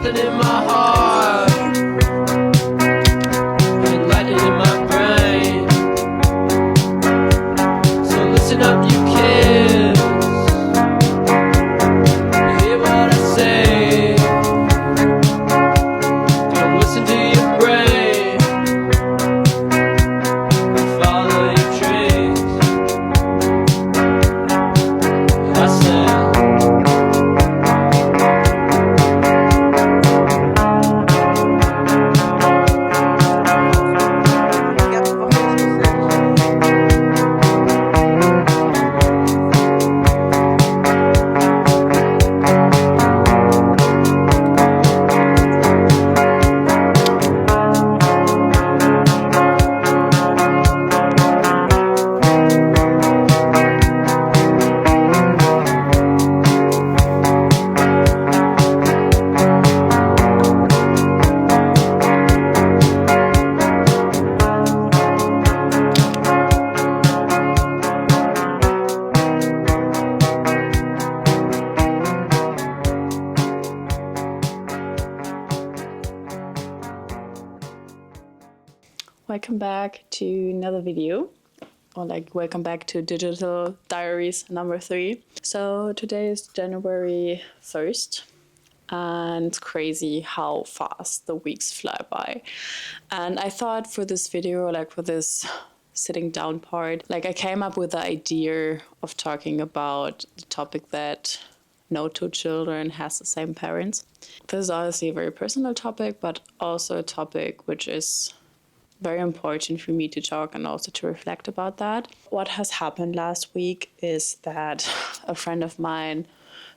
something in my heart and lightning in my brain. So listen up, you kids. You hear what I say? Don't listen to your brain. Follow your dreams. I said. Welcome back to another video, or welcome back to Digital Diaries number 3. So today is January 1st and it's crazy how fast the weeks fly by. And I thought for this video, for this sitting down part, I came up with the idea of talking about the topic that no two children has the same parents. This is honestly a very personal topic, but also a topic which is very important for me to talk and also to reflect about that. What has happened last week is that a friend of mine,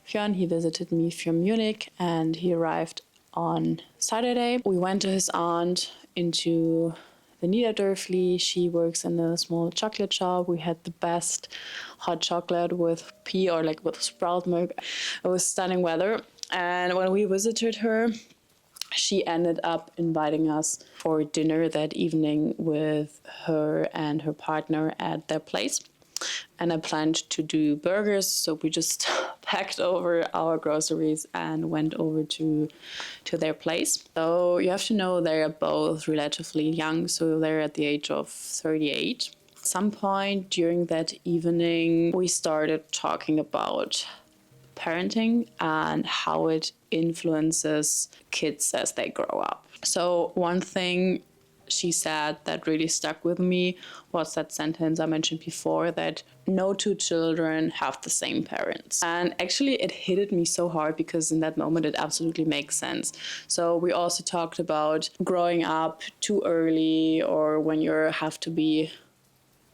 Fionn, he visited me from Munich and he arrived on Saturday. We went to his aunt into the Niederdörfli. She works in a small chocolate shop. We had the best hot chocolate with pea or with sprout milk. It was stunning weather. And when we visited her, she ended up inviting us for dinner that evening with her and her partner at their place. And I planned to do burgers, so we just packed over our groceries and went over to their place. So you have to know they're both relatively young, so they're at the age of 38. At some point during that evening, we started talking about parenting and how it influences kids as they grow up. So one thing she said that really stuck with me was that sentence I mentioned before, that no two children have the same parents. And actually it hit me so hard because in that moment it absolutely makes sense. So we also talked about growing up too early or when you have to be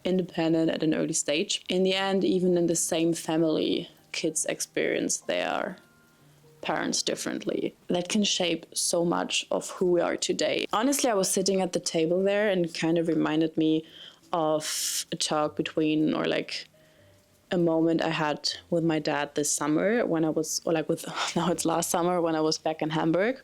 independent at an early stage. In the end, even in the same family, kids experience their parents differently. That can shape so much of who we are today. Honestly, I was sitting at the table there and it kind of reminded me of a talk between, or a moment I had with my dad this summer when I was, now it's last summer when I was back in Hamburg.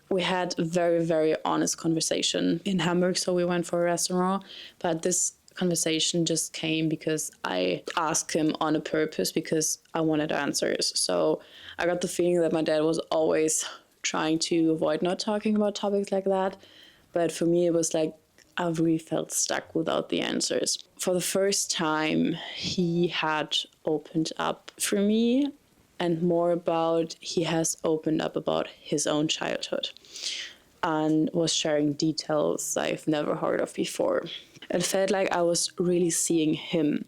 We had a very, very honest conversation in Hamburg, so we went for a restaurant, but this conversation just came because I asked him on a purpose because I wanted answers. So I got the feeling that my dad was always trying to avoid not talking about topics like that. But for me, it was I really felt stuck without the answers. For the first time, he had opened up for me and he has opened up about his own childhood and was sharing details I've never heard of before. It felt like I was really seeing him,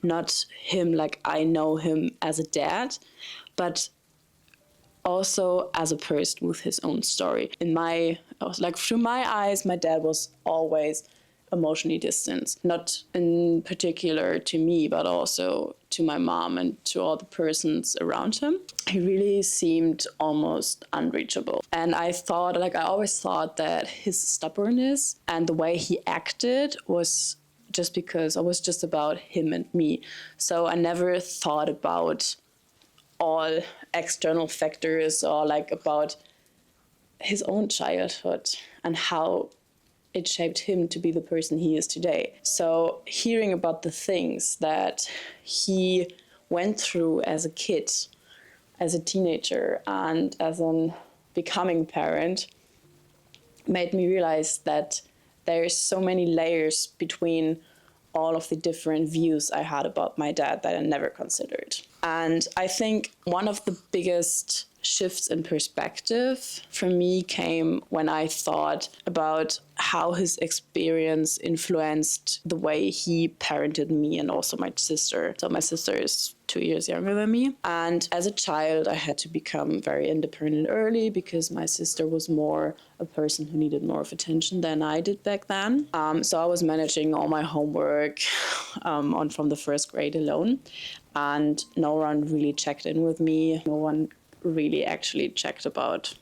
not him like I know him as a dad, but also as a person with his own story. Through my eyes, my dad was always emotionally distanced, not in particular to me, but also to my mom and to all the persons around him. He really seemed almost unreachable. And I always thought that his stubbornness and the way he acted was just because it was just about him and me. So I never thought about all external factors or about his own childhood and how it shaped him to be the person he is today. So hearing about the things that he went through as a kid, as a teenager, and as an becoming a parent made me realize that there's so many layers between all of the different views I had about my dad that I never considered. And I think one of the biggest shifts in perspective for me came when I thought about how his experience influenced the way he parented me and also my sister. So my sister is 2 years younger than me. And as a child, I had to become very independent early because my sister was more a person who needed more of attention than I did back then. So I was managing all my homework on from the first grade alone. And no one really checked in with me. No one really actually checked about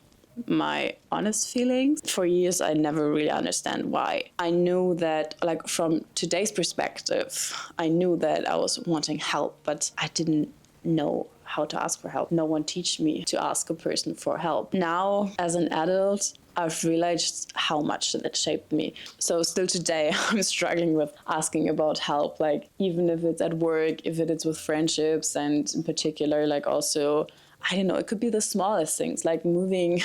my honest feelings. For years, I never really understand why. I knew that, like, from today's perspective, I knew that I was wanting help, but I didn't know how to ask for help. No one teach me to ask a person for help. Now, as an adult, I've realized how much that shaped me. So still today, I'm struggling with asking about help, like even if it's at work, if it is with friendships, and in particular, like also, I don't know, it could be the smallest things, like moving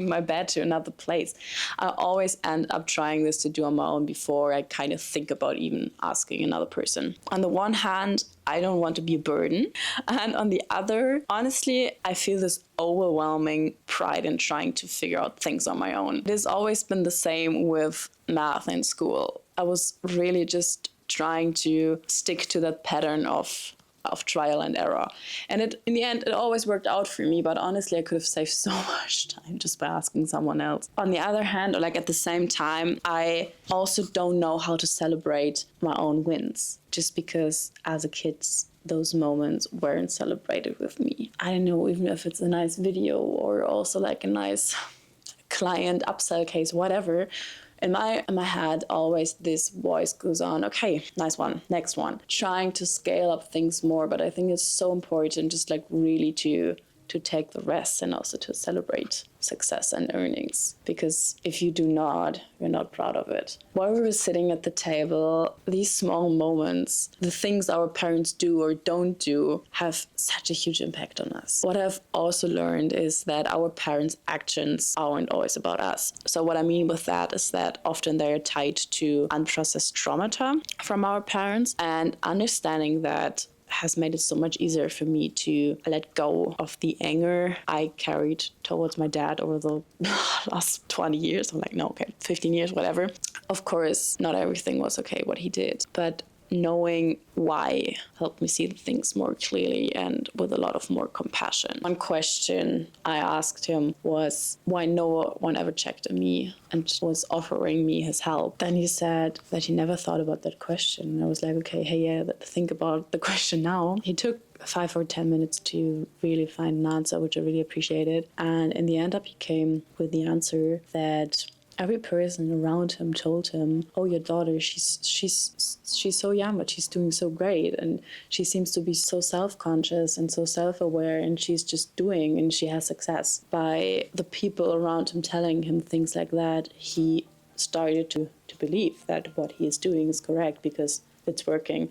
my bed to another place. I always end up trying this to do on my own before I kind of think about even asking another person. On the one hand, I don't want to be a burden. And on the other, honestly, I feel this overwhelming pride in trying to figure out things on my own. It has always been the same with math in school. I was really just trying to stick to that pattern of trial and error. And in the end, it always worked out for me, but honestly, I could have saved so much time just by asking someone else. On the other hand, or like at the same time, I also don't know how to celebrate my own wins, just because as a kid, those moments weren't celebrated with me. I don't know, even if it's a nice video or also like a nice client upsell case, whatever. In my head, always this voice goes on, okay, nice one, next one. Trying to scale up things more, but I think it's so important just like really to take the rest and also to celebrate success and earnings. Because if you do not, you're not proud of it. While we were sitting at the table, these small moments, the things our parents do or don't do, have such a huge impact on us. What I've also learned is that our parents' actions aren't always about us. So what I mean with that is that often they're tied to unprocessed trauma from our parents, and understanding that has made it so much easier for me to let go of the anger I carried towards my dad over the last 20 years. I'm like, no, okay, 15 years, whatever. Of course, not everything was okay what he did, but knowing why helped me see the things more clearly and with a lot of more compassion. One question I asked him was why no one ever checked on me and was offering me his help. Then he said that he never thought about that question. And I was like, okay, hey, yeah, think about the question now. He took 5 or 10 minutes to really find an answer, which I really appreciated. And in the end up, he came with the answer that every person around him told him, oh, your daughter, she's so young, but she's doing so great. And she seems to be so self-conscious and so self-aware, and she's just doing, and she has success. By the people around him telling him things like that, he started to believe that what he is doing is correct because it's working.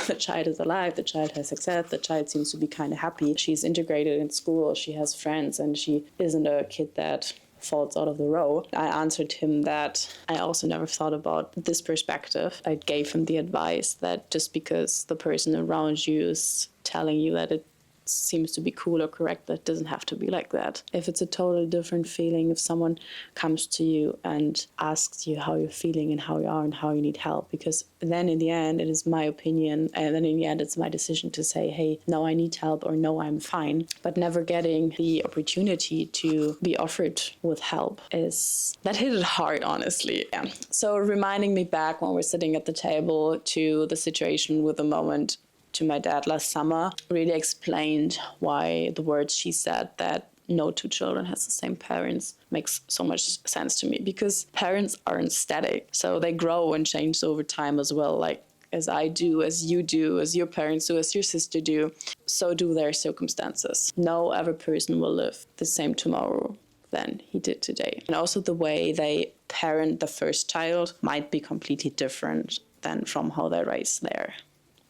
The child is alive, the child has success, the child seems to be kind of happy. She's integrated in school, she has friends, and she isn't a kid that falls out of the row. I answered him that I also never thought about this perspective. I gave him the advice that just because the person around you is telling you that it seems to be cool or correct, that doesn't have to be like that. If it's a totally different feeling, if someone comes to you and asks you how you're feeling and how you are and how you need help, because then in the end it is my opinion, and then in the end it's my decision to say, hey, no, I need help, or no, I'm fine. But never getting the opportunity to be offered with help that hit it hard, honestly. Yeah. So reminding me back when we're sitting at the table to the situation with the moment to my dad last summer really explained why the words she said that no two children has the same parents makes so much sense to me, because parents aren't static, so they grow and change over time as well, like as I do, as you do, as your parents do, as your sister do. So do their circumstances. No other person will live the same tomorrow than he did today. And also the way they parent the first child might be completely different than from how they raise their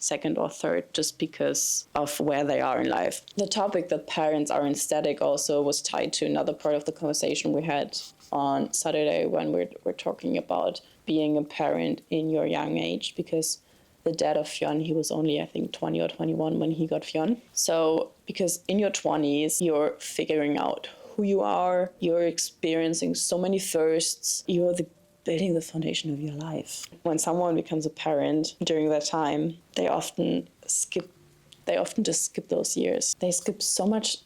second or third just because of where they are in life. The topic that parents are anesthetic also was tied to another part of the conversation we had on Saturday when we're talking about being a parent in your young age, because the dad of Fionn, he was only, I think, 20 or 21 when he got Fionn. So, because in your 20s, you're figuring out who you are, you're experiencing so many firsts, you're building the foundation of your life. When someone becomes a parent during that time, they often just skip those years. They skip so much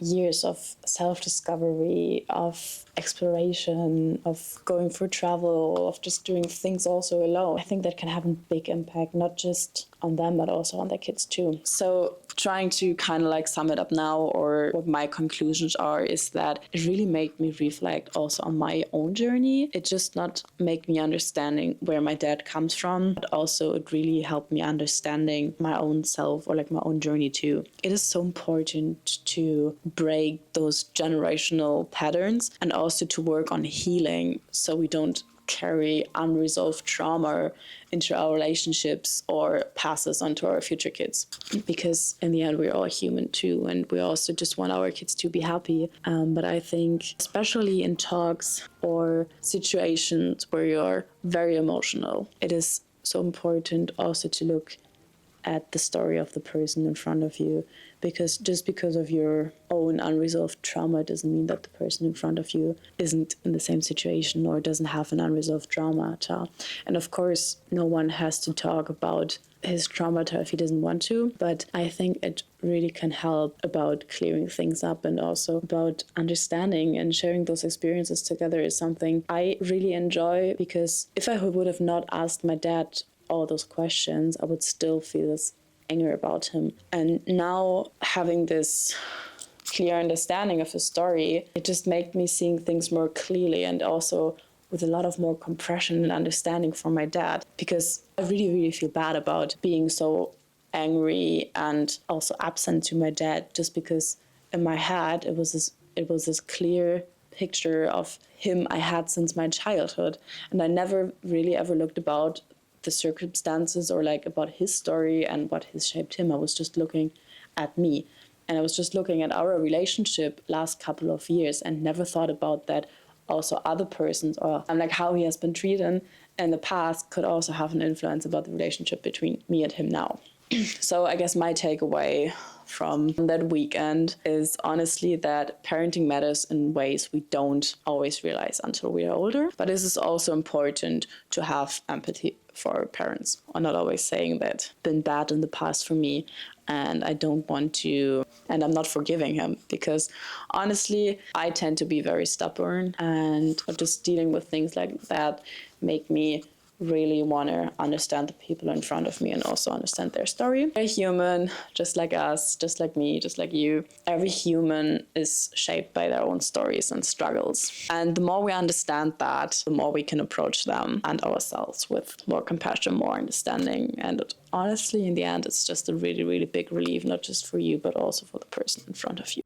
years of self-discovery, of exploration, of going for travel, of just doing things also alone. I think that can have a big impact, not just on them, but also on their kids too. So trying to kind of like sum it up now, or what my conclusions are, is that it really made me reflect also on my own journey. It just not make me understanding where my dad comes from, but also it really helped me understanding my own self, or like my own journey too. It is so important to break those generational patterns and also to work on healing so we don't carry unresolved trauma into our relationships or pass this on to our future kids, because in the end we're all human too, and we also just want our kids to be happy. But I think especially in talks or situations where you're very emotional, it is so important also to look at the story of the person in front of you, because just because of your own unresolved trauma doesn't mean that the person in front of you isn't in the same situation or doesn't have an unresolved trauma. And of course, no one has to talk about his trauma if he doesn't want to, but I think it really can help about clearing things up, and also about understanding and sharing those experiences together is something I really enjoy, because if I would have not asked my dad all those questions, I would still feel this anger about him. And now having this clear understanding of the story, it just made me seeing things more clearly, and also with a lot of more compassion and understanding for my dad, because I really, really feel bad about being so angry and also absent to my dad, just because in my head it was this clear picture of him I had since my childhood, and I never really ever looked about the circumstances or like about his story and what has shaped him. I was just looking at me, and I was just looking at our relationship last couple of years, and never thought about that also other persons, or like how he has been treated in the past, could also have an influence about the relationship between me and him now. So I guess my takeaway from that weekend is honestly that parenting matters in ways we don't always realize until we are older. But it is also important to have empathy for our parents. I'm not always saying that been bad in the past for me, and I don't want to, and I'm not forgiving him, because honestly I tend to be very stubborn, and just dealing with things like that make me really want to understand the people in front of me and also understand their story. They're human, just like us, just like me, just like you. Every human is shaped by their own stories and struggles. And the more we understand that, the more we can approach them and ourselves with more compassion, more understanding. And honestly, in the end, it's just a really, really big relief, not just for you, but also for the person in front of you.